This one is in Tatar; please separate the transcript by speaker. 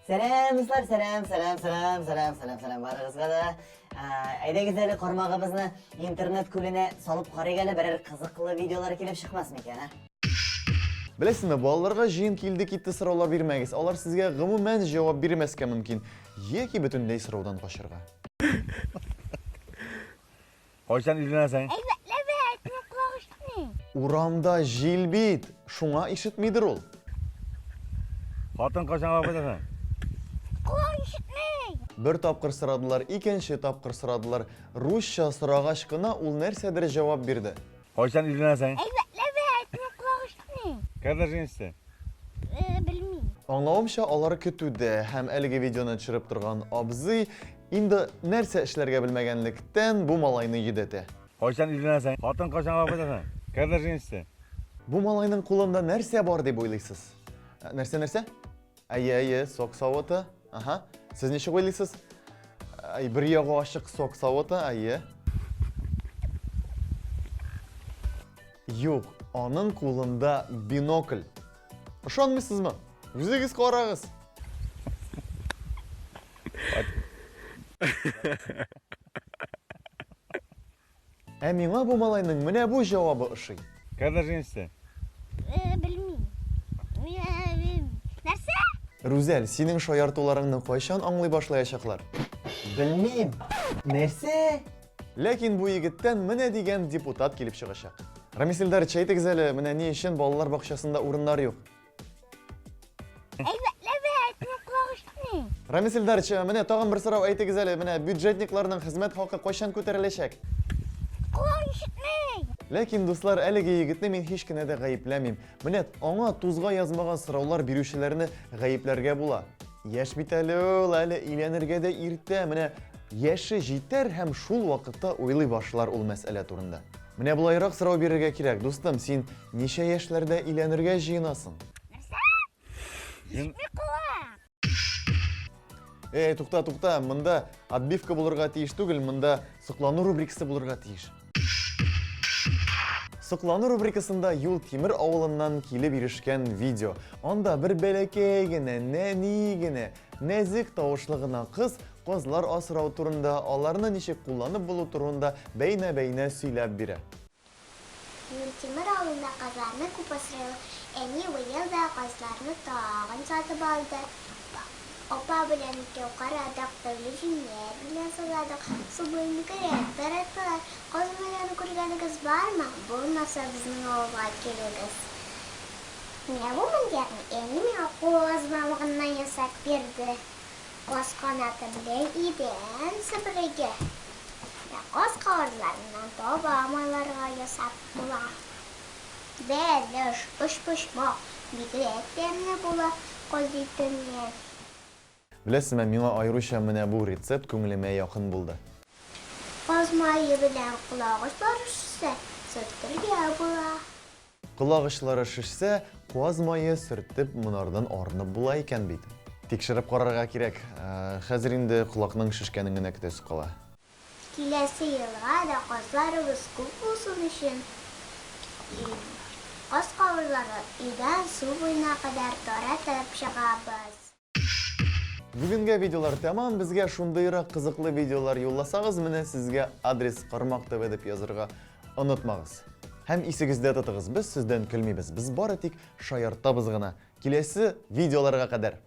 Speaker 1: Selamlar, selam. Barınızga da. Ayda güzeli qormağımızı internet külüne salıp qaraygalı birer kızıqlı videolar kelip çıkmaz mı ha?
Speaker 2: Білесіңбі, балаларға жиын келді кетті сұраулар бермеңіз. Олар сізге ғымумен жауап бермеске мүмкін. Еки бүтіндей сұраудан қашырға.
Speaker 3: Қойсан үйленесің?
Speaker 2: Урамда жел бейт, шуңа ишітмейдір ол.
Speaker 3: Қатын қашанға қойдасың?
Speaker 2: Бір тапқыр сұрадылар, екінші тапқыр сұрадылар. Русша сұрағашқына ол нәрседір жауап берді.
Speaker 3: Қойсан үйленесің? Қайда жиынсың?
Speaker 4: Білмеймін.
Speaker 2: Аңлауымша, олар күтуді, һәм әлгі видеоны түсіріп тұрған абзый енді нәрсе ішлерге білмегенліктен бұл малайны едеті.
Speaker 3: Қойсан үйленесің? Қатын қашанға қойдасың? Қайда жиынсың?
Speaker 2: Бұл малайның қолында нәрсе бар деп ойлайсыз? Нәрсе? Әйе, сок сауыты. Аха. Сіз неше ойлайсыз? Бір яғы ашық сок сауыты, әйе. Yok, onun қолында бинокль. Ышанмайсыз ма? Өзіңіз қараңыз. Миңа бұл малайның менә бұл жауабы ұшый.
Speaker 3: Қайда жиынсың?
Speaker 4: Білмеймін. Нәрсе?
Speaker 2: Рүзәл, сенің шаяртуларыңны қайшан аңлай башлаячаклар?
Speaker 1: Bilmeyim. Nerse?
Speaker 2: Ләкин бұл егіттен менә деген депутат келіп шығашақ. Рамисилдар, чайтыгыз әлі, менә не үшін балалар бақшасында орындар жоқ. Рамисилдар, менә тағын бір сұрау айтыгыз әлі, менә бюджетникларның хезмәт хақы қайшан көтерелешек? Ләкин дуслар, әлеге егетне мен һич кенә дә гаепләмим. Менә аңа тузга язмаган сораулар бирүчеләрне гаепләргә була. Яшь бит әле ул, әле өйләнергә дә иртә, менә яше җитәр һәм шул вакытта уйлый башлар ул мәсьәлә турында. Менә булайрак сорау бирергә кирәк. Дустым, син ничә яшьләрдә өйләнергә җыенасың? Туқта, монда отбивка булырга тиеш түгел, монда соклану рубрикасы булырга тиеш. Соклану рубрикасында Юл Тимер авылыннан килеп ирешкән видео. Анда бер бәләкәй генә, нәни генә, нәзик тавышлы гына кыз кызлар асрау турында, аларны ничек кулланып булу турында бәйнә-бәйнә сөйләп бирә.
Speaker 4: Юл Тимер авылында кызларны күп асрый. Әни быел да кызларны тагын сатып алды. Опа белән икәү карадык, телевизионнар белән сайладык, субойны керәк, тараталар. Кызларны күргәнегез бармы? Булмаса безнең авылга килегез. Менә бу мендәрне әни миңа кызмамыгыннан ясап бирде. Кыз канаты белән идән сыбырыгы. Кыз кавырларыннан табамаларга ясап була. Бәлеш, пыш-пышмак, бигрәк тәмле була кыз итеннән.
Speaker 2: Беләсезме, миңа айрыша менә бу рецепт күңелемә якын булды.
Speaker 4: Каз майы белән кулагыш барышса, сөртергә була.
Speaker 2: Колагычлары шешсә, каз майы сөртеп монардан арынып була икән бит. Тикшереп карарга кирәк. Хәзер инде колакның шешкәнен генә көтәсе кала.
Speaker 4: Киләсе елга да казларыбыз күп булсын өчен каз кавырлары идән су буена кадәр таратып чыгабыз.
Speaker 2: Бүгенге видеолар тәмам, безгә шундыйрак кызыклы видеолар юлласагыз, менә сезгә адрес Кармак ТВ дип язырга онытмагыз. Һәм исегездә тотыгыз, без сездән көлмибез. Без бары тик шаяртабыз гына. Киләсе видеоларга кадәр